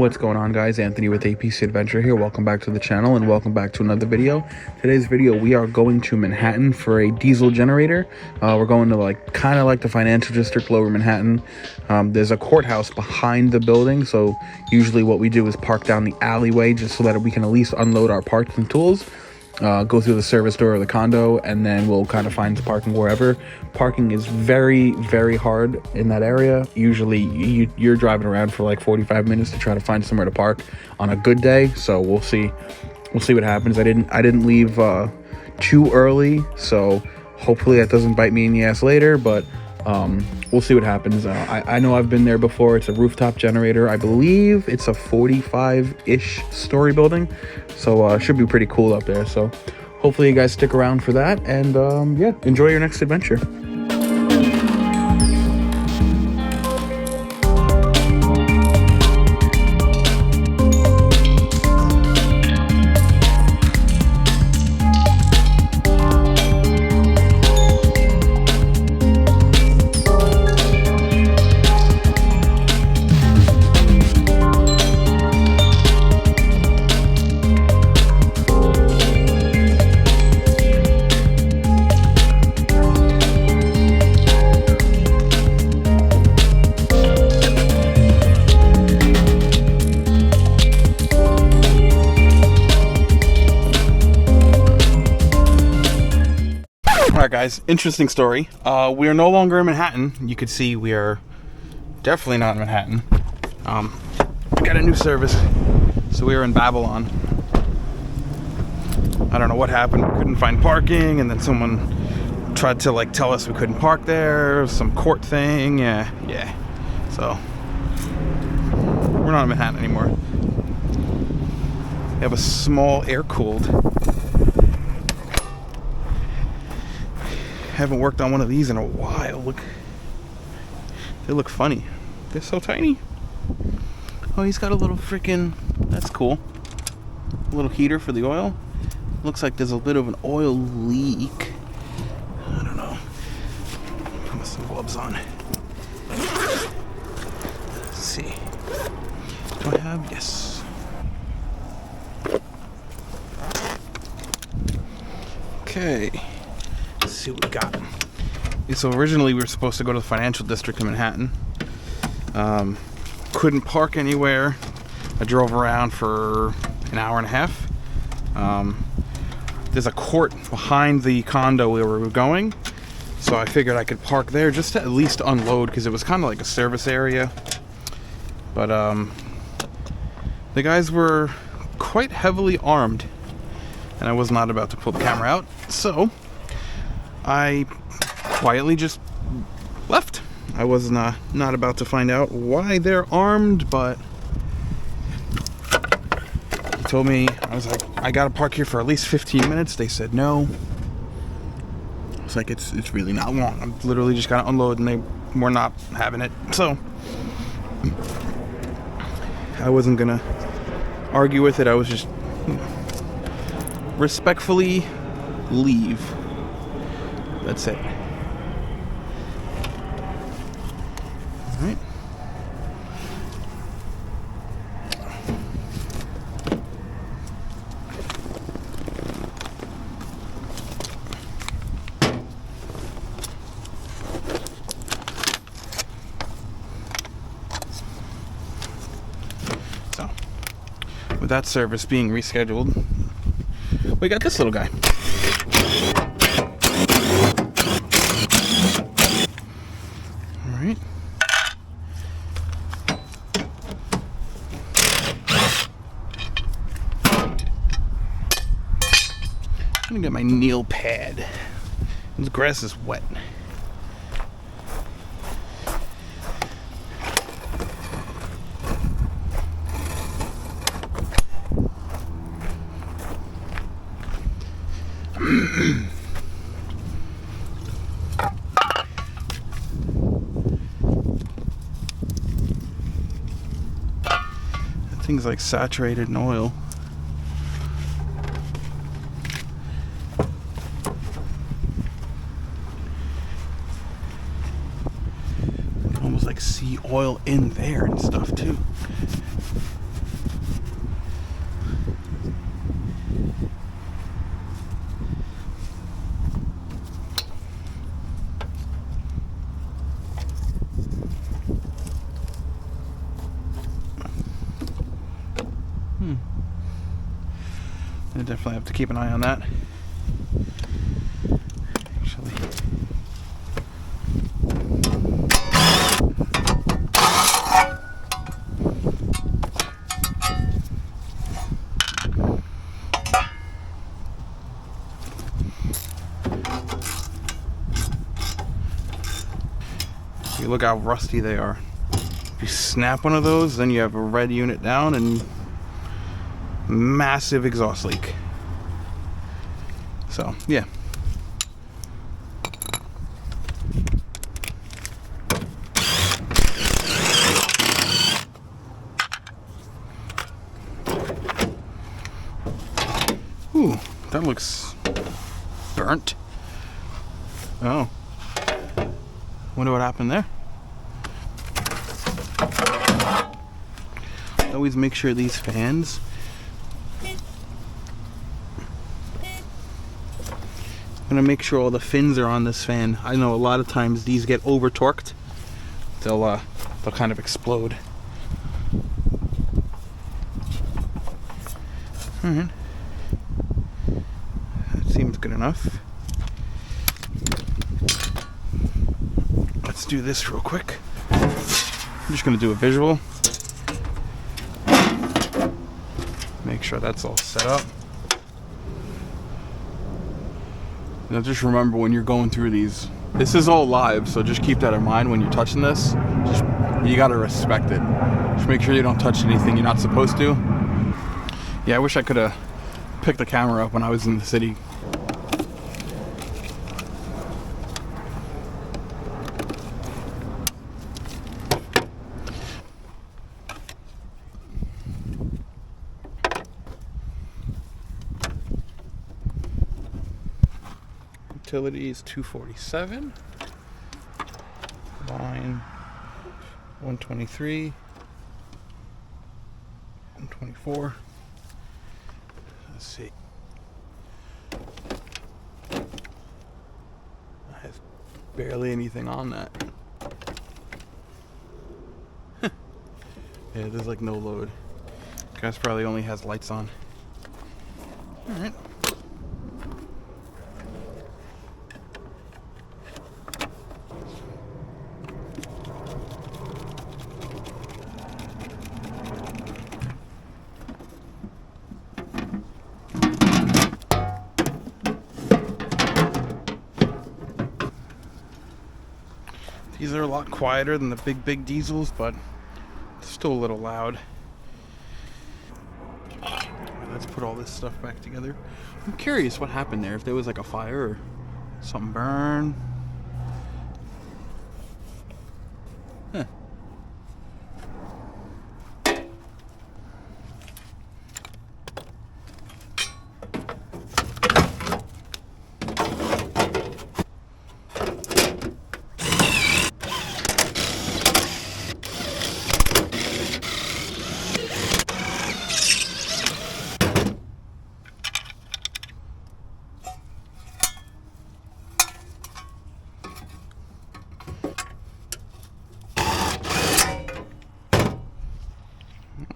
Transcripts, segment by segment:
What's going on, guys? Anthony with APC Adventure here. Welcome back to the channel and welcome back to another video. Today's video, we are going to Manhattan for a diesel generator. We're going to kind of like the financial district, lower Manhattan. There's a courthouse behind the building, so usually what we do is park down the alleyway just so that we can at least unload our parts and tools. Go through the service door of the condo, and then we'll kind of find parking wherever. Parking is very, very hard in that area. Usually you're driving around for like 45 minutes to try to find somewhere to park on a good day. So we'll see what happens. I didn't leave too early, so hopefully that doesn't bite me in the ass later, but we'll see what happens. I know I've been there before. It's a rooftop generator. I believe it's a 45-ish story building, so it should be pretty cool up there. So hopefully you guys stick around for that, and yeah, enjoy your next adventure. Alright guys, interesting story. We are no longer in Manhattan. You could see we are definitely not in Manhattan. We got a new service, so we were in Babylon. I don't know what happened. We couldn't find parking, and then someone tried to tell us we couldn't park there. Some court thing. Yeah. So we're not in Manhattan anymore. We have a small air-cooled. Haven't worked on one of these in a while. Look, they look funny. They're so tiny. Oh, he's got a little freaking, that's cool, a little heater for the oil. Looks like there's a bit of an oil leak. I don't know. Put some gloves on. Let's see, do I have, yes. Okay, let's see what we got. So originally we were supposed to go to the financial district in Manhattan. Couldn't park anywhere. I drove around for an hour and a half. There's a court behind the condo where we were going, so I figured I could park there just to at least unload, because it was kind of like a service area. But the guys were quite heavily armed, and I was not about to pull the camera out, so I quietly just left. I was not about to find out why they're armed, but he told me, I was like, I gotta park here for at least 15 minutes. They said no. It's like, it's really not long. I'm literally just gotta unload, and they were not having it. So I wasn't gonna argue with it. I was just respectfully leave. That's it. All right. So, with that service being rescheduled, we got this little guy. Alright. I'm gonna get my nail pad. This grass is wet. That thing's like saturated in oil. Almost like see oil in there and stuff too. definitely have to keep an eye on that. Actually. You look how rusty they are. If you snap one of those, then you have a red unit down and massive exhaust leak. So, yeah. Ooh, that looks burnt. Oh. Wonder what happened there. Always make sure these fans I'm gonna make sure all the fins are on this fan. I know a lot of times these get over torqued. They'll kind of explode. Alright. That seems good enough. Let's do this real quick. I'm just gonna do a visual. Make sure that's all set up. Now just remember when you're going through these, this is all live, so just keep that in mind when you're touching this. You gotta respect it. Just make sure you don't touch anything you're not supposed to. Yeah, I wish I could have picked the camera up when I was in the city. Utilities 247, line 123, 124. Let's see. I have barely anything on that. Yeah, there's like no load. Gas probably only has lights on. All right. These are a lot quieter than the big diesels, but still a little loud. Let's put all this stuff back together. I'm curious what happened there, if there was like a fire or something burn. Huh.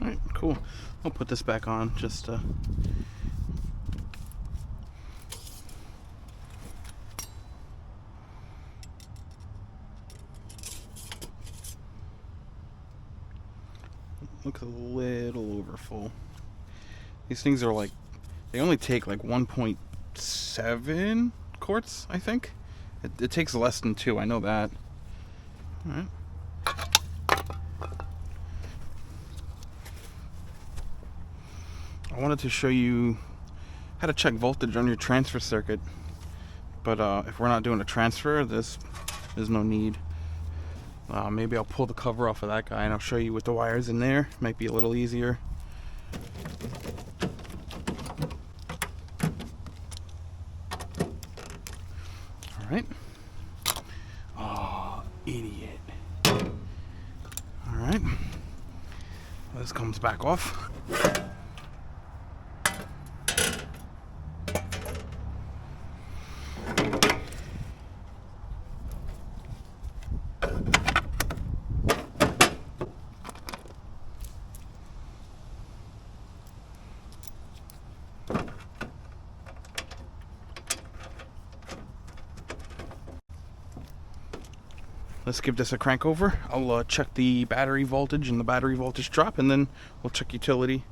Alright, cool. I'll put this back on just looks a little over full. These things are like, they only take like 1.7 quarts, I think. It takes less than 2, I know that. Alright. I wanted to show you how to check voltage on your transfer circuit, but if we're not doing a transfer, there's no need. Maybe I'll pull the cover off of that guy and I'll show you with the wires in there. Might be a little easier. All right. Oh, idiot. All right. This comes back off. let's give this a crank over. I'll check the battery voltage and the battery voltage drop, and then we'll check utility,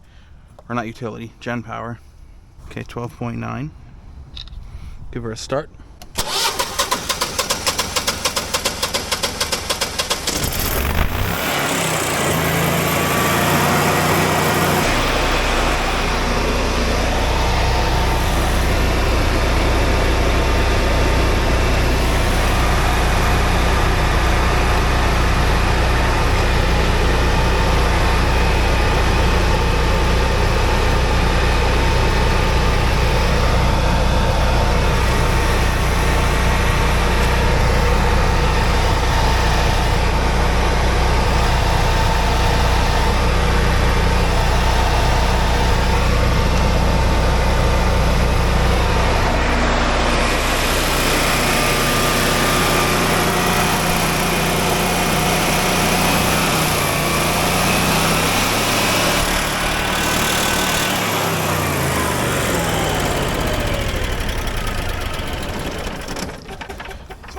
or not utility, gen power. Okay, 12.9. Give her a start.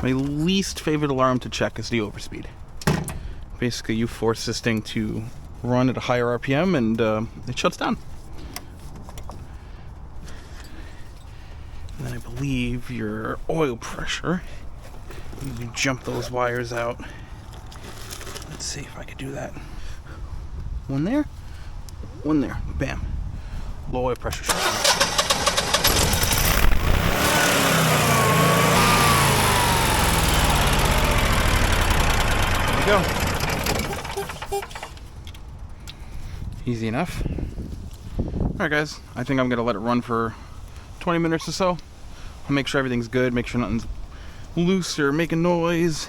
My least favorite alarm to check is the overspeed. Basically, you force this thing to run at a higher RPM and it shuts down. And then I believe your oil pressure, you can jump those wires out. Let's see if I can do that. One there, bam. Low oil pressure shut. Go. Easy enough. Alright guys, I think I'm gonna let it run for 20 minutes or so. I'll make sure everything's good, make sure nothing's loose or making noise,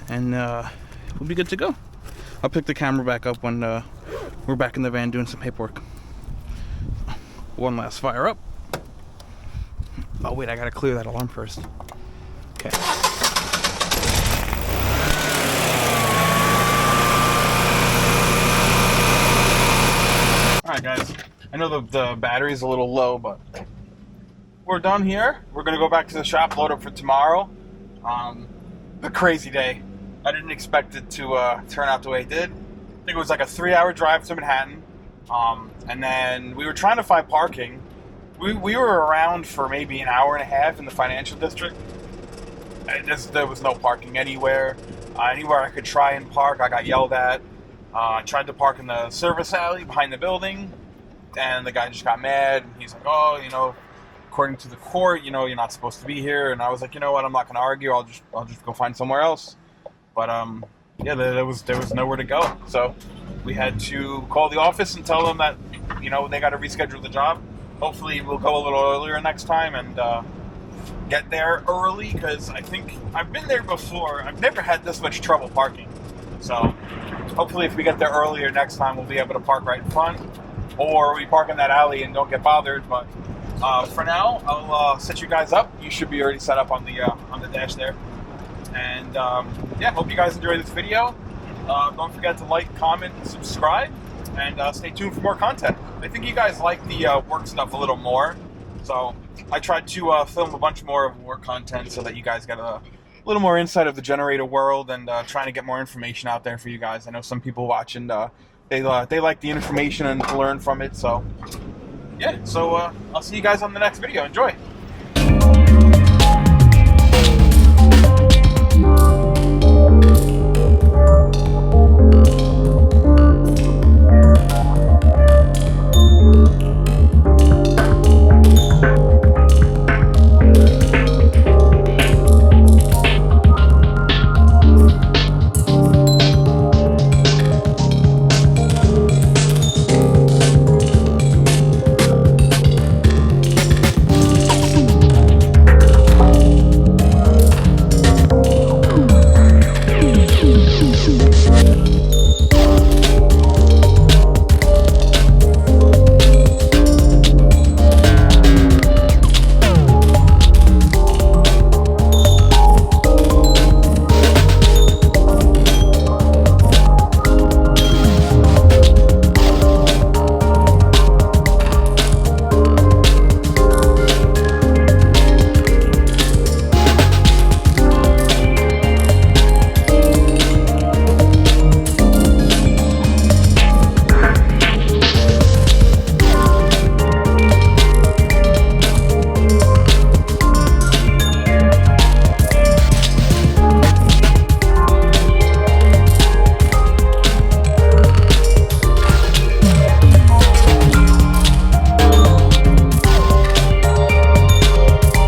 and we'll be good to go. I'll pick the camera back up when we're back in the van doing some paperwork. One last fire up. Oh wait, I gotta clear that alarm first. Okay. Alright guys, I know the battery's a little low, but we're done here. We're going to go back to the shop, load up for tomorrow. A crazy day. I didn't expect it to turn out the way it did. I think it was like a 3-hour drive to Manhattan. And then we were trying to find parking. We were around for maybe an hour and a half in the financial district. There was no parking anywhere. Anywhere I could try and park, I got yelled at. I tried to park in the service alley behind the building, and the guy just got mad. He's like, oh, according to the court, you're not supposed to be here. And I was like, you know what, I'm not going to argue. I'll just go find somewhere else. But, yeah, there was nowhere to go. So we had to call the office and tell them that, they got to reschedule the job. Hopefully we'll go a little earlier next time and get there early, because I think I've been there before. I've never had this much trouble parking. So hopefully if we get there earlier next time, we'll be able to park right in front, or we park in that alley and don't get bothered. But for now, I'll set you guys up. You should be already set up on the dash there. And yeah, hope you guys enjoyed this video. Don't forget to like, comment, and subscribe, and stay tuned for more content. I think you guys like the work stuff a little more, so I tried to film a bunch more of work content so that you guys get a little more insight of the generator world, and trying to get more information out there for you guys. I know some people watch, and they like the information and learn from it. So yeah, so I'll see you guys on the next video. Enjoy.